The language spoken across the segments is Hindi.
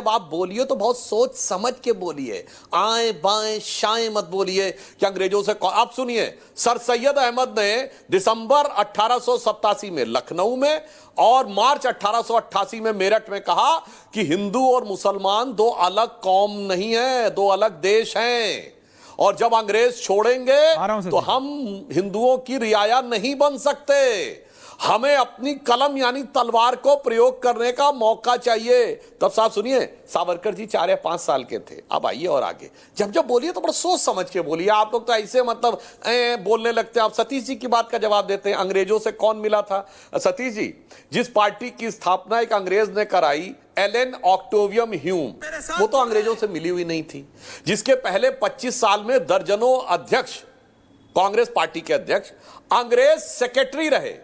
जब आप बोलिए तो बहुत सोच समझ के बोलिए, आए बाएं शाएं मत बोलिए कि अंग्रेजों से। आप सुनिए, सर सैयद अहमद ने दिसंबर 1887 में लखनऊ में और मार्च 1888 में मेरठ में कहा कि हिंदू और मुसलमान दो अलग कौम नहीं है, दो अलग देश हैं, और जब अंग्रेज छोड़ेंगे तो हम हिंदुओं की रियाया नहीं बन सकते, हमें अपनी कलम यानी तलवार को प्रयोग करने का मौका चाहिए। तब साहब सुनिए, सावरकर जी 4 या 5 साल के थे। अब आइए और आगे, जब जब बोलिए तो बड़ा सोच समझ के बोलिए। आप लोग तो ऐसे मतलब बोलने लगते हैं। आप सतीश जी की बात का जवाब देते हैं, अंग्रेजों से कौन मिला था? सतीश जी, जिस पार्टी की स्थापना एक अंग्रेज ने कराई, एलन ऑक्टेवियम ह्यूम, वो तो अंग्रेजों से मिली हुई नहीं थी। जिसके पहले 25 साल में दर्जनों अध्यक्ष, कांग्रेस पार्टी के अध्यक्ष अंग्रेज सेक्रेटरी रहे।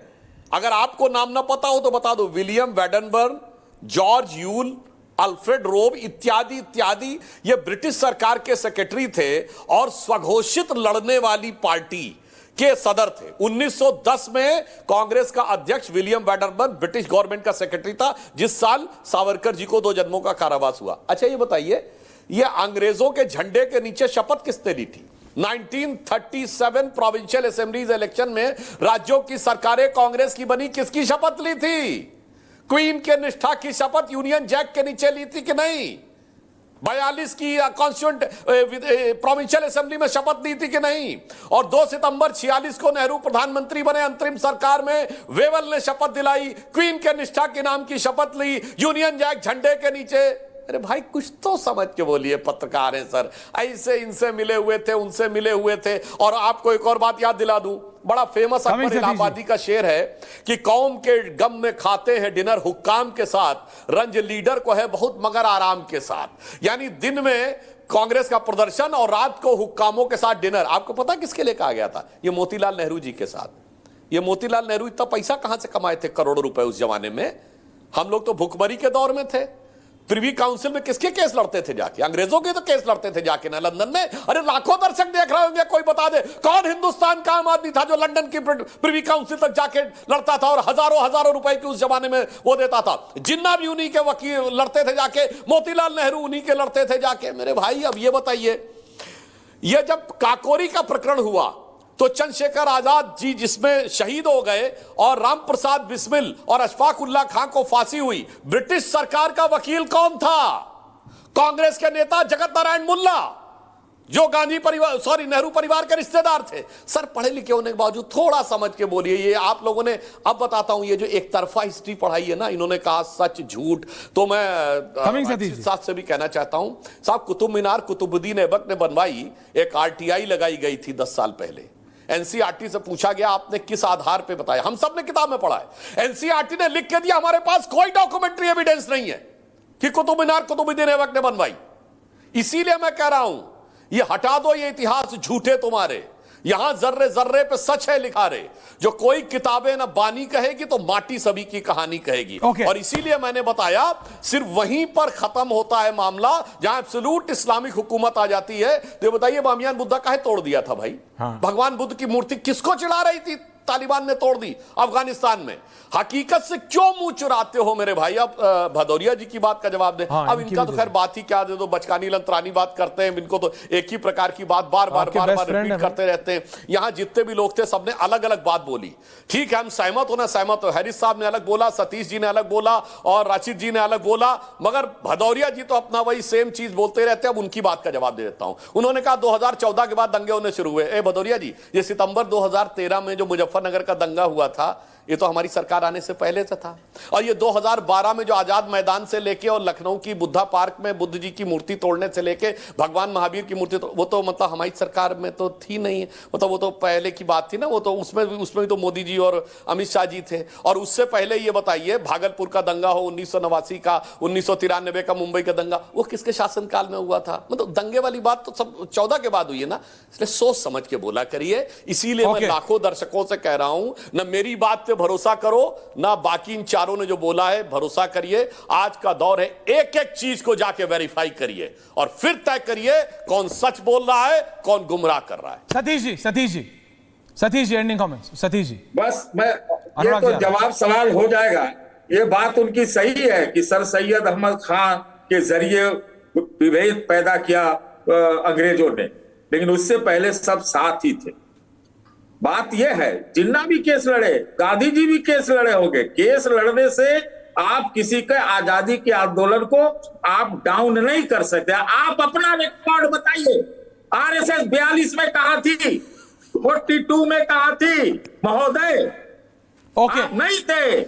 अगर आपको नाम ना पता हो तो बता दो, विलियम वेडनबर्न, जॉर्ज यूल, अल्फ्रेड रोब इत्यादि इत्यादि, ये ब्रिटिश सरकार के सेक्रेटरी थे और स्वघोषित लड़ने वाली पार्टी के सदर थे। 1910 में कांग्रेस का अध्यक्ष विलियम वेडनबर्न ब्रिटिश गवर्नमेंट का सेक्रेटरी था, जिस साल सावरकर जी को 2 जन्मों का कारावास हुआ। अच्छा ये बताइए, ये अंग्रेजों के झंडे के नीचे शपथ किसने ली थी? 1937 प्रोविंशियल असेंबलीज इलेक्शन में राज्यों की सरकारें कांग्रेस की बनी, किसकी शपथ ली थी? क्वीन के निष्ठा की शपथ यूनियन जैक के नीचे ली थी कि नहीं? 42 की कॉन्स्टिट्यूंट प्रोविंशियल असेंबली में शपथ ली थी कि नहीं? और 2 सितंबर 46 को नेहरू प्रधानमंत्री बने, अंतरिम सरकार में वेवल ने शपथ दिलाई, क्वीन के निष्ठा के नाम की शपथ ली, यूनियन जैक झंडे के नीचे। अरे भाई कुछ तो समझ के बोलिए, पत्रकार हैं सर, ऐसे इनसे मिले हुए थे, उनसे मिले हुए थे। और आपको एक और बात याद दिला दूं, बड़ा फेमस अकबर इलाहाबादी का शेर है कि कौम के गम में खाते हैं डिनर हुक्काम के साथ, रंज लीडर को है बहुत मगर आराम के साथ। यानी दिन में कांग्रेस का प्रदर्शन और रात को हुक्कामों के साथ डिनर। आपको पता किसके लिए कहा गया था? ये मोतीलाल नेहरू जी के साथ। ये मोतीलाल नेहरू इतना पैसा कहां से कमाए थे, करोड़ों रुपए उस जमाने में? हम लोग तो भुखमरी के दौर में थे। प्रिवी काउंसिल में किसके केस लड़ते थे जाके? अंग्रेजों के तो केस लड़ते थे जाके ना लंदन में। अरे लाखों दर्शक देख रहे होंगे, कोई बता दे कौन हिंदुस्तान का आम आदमी था जो लंदन की प्रिवी काउंसिल तक जाके लड़ता था और हजारों हजारों रुपए की उस जमाने में वो देता था। जिन्ना भी उन्हीं के वकील लड़ते थे जाके, मोतीलाल नेहरू उन्हीं के लड़ते थे जाके। मेरे भाई अब ये बताइए, ये जब काकोरी का प्रकरण हुआ तो चंद्रशेखर आजाद जी जिसमें शहीद हो गए और राम प्रसाद बिस्मिल और अशफाक उल्लाह खां को फांसी हुई, ब्रिटिश सरकार का वकील कौन था? कांग्रेस के नेता जगत नारायण मुल्ला, जो गांधी परिवार नेहरू परिवार के रिश्तेदार थे। सर पढ़े लिखे होने के बावजूद थोड़ा समझ के बोलिए। ये आप लोगों ने, अब बताता हूं, ये जो एक तरफा हिस्ट्री पढ़ाई है ना, इन्होंने कहा सच झूठ, तो मैं साहब से भी कहना चाहता हूं, साहब कुतुब मीनार कुतुबुद्दीन ऐबक ने बनवाई, एक आरटीआई लगाई गई थी 10 साल पहले। एनसीईआरटी से पूछा गया आपने किस आधार पे बताया? हम सब ने किताब में पढ़ा है, एनसीईआरटी ने लिख के दिया हमारे पास कोई डॉक्यूमेंट्री एविडेंस नहीं है कि कुतुब मीनार कुतुबुद्दीन ऐबक ने बनवाई। इसीलिए मैं कह रहा हूं, ये हटा दो ये इतिहास झूठे तुम्हारे, यहां जर्रे जर्रे पे सच है लिखा रे। जो कोई किताबें ना बानी कहेगी तो माटी सभी की कहानी कहेगी। और इसीलिए मैंने बताया सिर्फ वहीं पर खत्म होता है मामला जहां एब्सोल्यूट इस्लामिक हुकूमत आ जाती है। तो बताइए बामियान बुद्धा काहे तोड़ दिया था भाई? भगवान बुद्ध की मूर्ति किसको चिढ़ा रही थी? तालिबान ने तोड़ दी अफगानिस्तान में। हकीकत से क्यों मुंह चुराते हो मेरे भाई? अब भदौरिया जी की बात का जवाब दें। अब इनका तो खैर बात ही क्या दे दो, बचकानी लंतरानी बात करते हैं, इनको तो एक ही प्रकार की बात बार बार रिपीट करते रहते हैं। यहां जितने भी लोग थे सबने अलग अलग बात बोली। ठीक है, हम सहमत हो ना सहमत हो, हैरिस साहब ने अलग बोला, सतीश जी ने अलग बोला और राशिद जी ने अलग बोला, मगर भदौरिया जी तो अपना वही सेम चीज बोलते रहते हैं। अब उनकी बात का जवाब दे देता हूं। उन्होंने कहा 2014 के बाद दंगे होने शुरू हुए। भदौरिया जी, ये सितंबर 2013 में जो मुजफ्फरनगर का दंगा हुआ था, ये तो हमारी सरकार आने से पहले से था। और ये 2012 में जो आजाद मैदान से लेके और लखनऊ की बुद्धा पार्क में बुद्ध जी की मूर्ति तोड़ने से लेके भगवान महावीर की मूर्ति, वो तो मतलब हमारी सरकार में तो थी नहीं, मतलब वो तो पहले की बात थी ना। वो तो उसमें भी तो मोदी जी और अमित शाह जी थे। और उससे पहले ये बताइए, भागलपुर का दंगा हो 1989 का, 1993 का मुंबई का दंगा, वो किसके शासनकाल में हुआ था? मतलब दंगे वाली बात तो सब 14 के बाद हुई है ना। इसलिए सोच समझ के बोला करिए। इसीलिए मैं लाखों दर्शकों से कह रहा हूं, ना मेरी बात पे भरोसा करो ना बाकी इन चारों ने जो बोला है भरोसा करिए। आज का दौर है, एक एक चीज को जाके वेरीफाई करिए और फिर तय करिए कौन सच बोल रहा है, कौन गुमराह कर रहा है। Satish ji ending comments. सतीश जी बस मैं, ये तो जवाब सवाल हो जाएगा। ये बात उनकी सही है कि सर सैयद अहमद खान के जरिए विभेद पैदा किया अंग्रेजों ने, लेकिन उससे पहले सब साथ ही थे। बात यह है, जिन्ना भी केस लड़े, गांधी जी भी केस लड़े होंगे। केस लड़ने से आप किसी के आजादी के आंदोलन को आप डाउन नहीं कर सकते। आप अपना रिकॉर्ड बताइए। आरएसएस 42 में कहा थी, 42 में कहा थी महोदय। ओके, आप नहीं थे,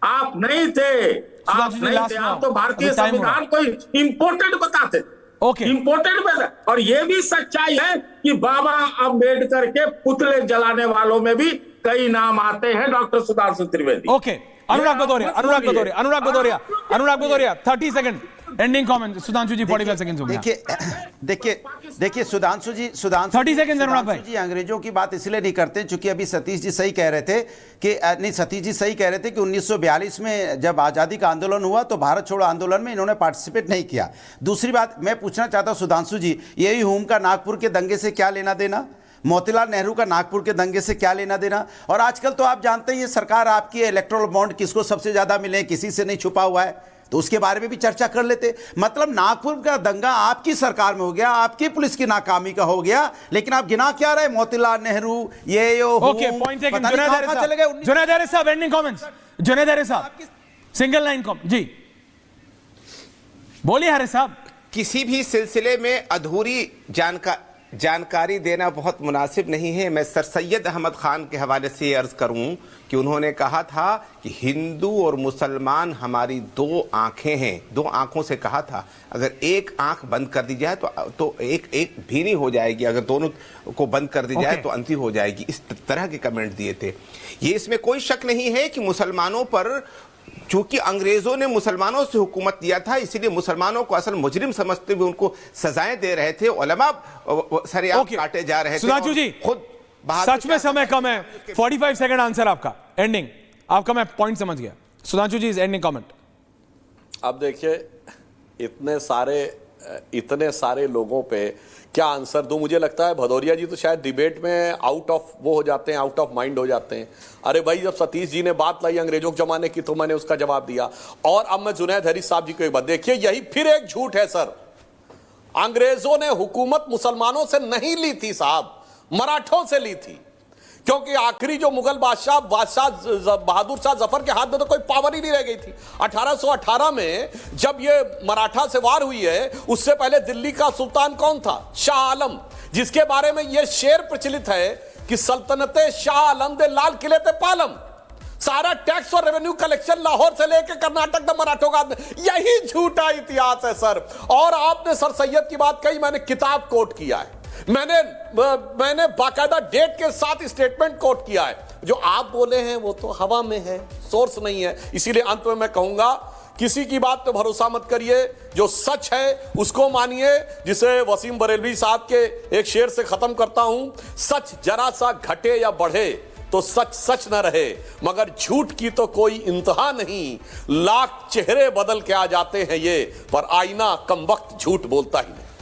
आप नहीं थे, आप नहीं थे। आप तो भारतीय संविधान को इंपोर्टेड बताते, ओके, इंपोर्टेड बता। और यह भी सच्चाई है कि बाबा अंबेडकर के पुतले जलाने वालों में भी कई नाम आते हैं, doctor Sudhanshu Trivedi. Okay, Anurag Bhadauria 30 second ending comment. Sudhanshu ji 45 second. देखिए सुधांशु जी 30 सेकंड अनुराग भाई जी अंग्रेजों की बात इसलिए नहीं करते क्योंकि अभी सतीश जी सही कह रहे थे कि नहीं, सतीश जी सही कह रहे थे कि 1942 में जब आजादी का आंदोलन हुआ तो भारत छोड़ो आंदोलन में इन्होंने पार्टिसिपेट नहीं किया। दूसरी बात मैं पूछना चाहता हूं सुधांशु जी, यही हुम का नागपुर के दंगे से क्या लेना देना, मोतीलाल नेहरू का नागपुर के दंगे से क्या लेना देना। और आजकल तो आप जानते हैं ये सरकार आपकी इलेक्टोरल बॉन्ड किसको सबसे ज्यादा मिले, किसी से नहीं छुपा हुआ है, तो उसके बारे में भी चर्चा कर लेते। मतलब नागपुर का दंगा आपकी सरकार में हो गया, आपकी पुलिस की नाकामी का हो गया, लेकिन आप गिना क्या रहे, मोतीलाल नेहरू ये ओके, पॉइंट टेकन। जुनैद हरीस साहब एंडिंग कमेंट्स। जुनैद हरीस साहब सिंगल लाइन कमेंट जी, बोलिए हरीस साहब। किसी भी सिलसिले में अधूरी जानकारी देना बहुत मुनासिब नहीं है। मैं सर सैयद अहमद खान के हवाले से अर्ज करूं कि उन्होंने कहा था कि हिंदू और मुसलमान हमारी दो आंखें हैं, दो आंखों से कहा था अगर एक आंख बंद कर दी जाए तो एक भीनी हो जाएगी, अगर दोनों को बंद कर दी जाए तो अंधी हो जाएगी। इस तरह के कमेंट दिए थे। ये इसमें कोई शक नहीं है कि मुसलमानों पर, चूंकि अंग्रेजों ने मुसलमानों से हुकूमत दिया था इसलिए मुसलमानों को असल मुजरिम समझते हुए उनको सजाएं दे रहे थे, उलमा सरेआम काटे जा रहे थे। सुधांशु जी खुद सच में समय कम है, 45 सेकंड आंसर आपका एंडिंग, आपका मैं पॉइंट समझ गया। सुधांशु जी एंडिंग कमेंट। अब देखिए इतने सारे लोगों पे क्या आंसर दूं। मुझे लगता है भदौरिया जी तो शायद डिबेट में आउट ऑफ वो हो जाते हैं, आउट ऑफ माइंड हो जाते हैं। अरे भाई जब सतीश जी ने बात लाई अंग्रेजों के जमाने की तो मैंने उसका जवाब दिया। और अब मैं जुनैद हरीस साहब जी को एक बात, देखिए यही फिर एक झूठ है सर। अंग्रेजों ने हुकूमत मुसलमानों से नहीं ली थी साहब, मराठों से ली थी। क्योंकि आखिरी जो मुगल बादशाह बहादुर शाह जफर के हाथ में तो कोई पावर ही नहीं रह गई थी। 1818 में जब ये मराठा से वार हुई है, उससे पहले दिल्ली का सुल्तान कौन था? शाह आलम, जिसके बारे में यह शेर प्रचलित है कि सल्तनते शाह आलम दे लाल किले ते पालम। सारा टैक्स और रेवेन्यू कलेक्शन लाहौर से लेकर कर्नाटक तक मराठों का, यही झूठा इतिहास है सर। और आपने सर सैयद की बात कही, मैंने किताब कोट किया है, मैंने बाकायदा डेट के साथ स्टेटमेंट कोट किया है। जो आप बोले हैं वो तो हवा में है, सोर्स नहीं है। इसीलिए अंत में मैं कहूंगा किसी की बात पे भरोसा मत करिए, जो सच है उसको मानिए। जिसे वसीम बरेलवी साहब के एक शेर से खत्म करता हूं, सच जरा सा घटे या बढ़े तो सच सच न रहे, मगर झूठ की तो कोई इंतहा नहीं। लाख चेहरे बदल के आ जाते हैं ये, पर आईना कम वक्त झूठ बोलता ही नहीं।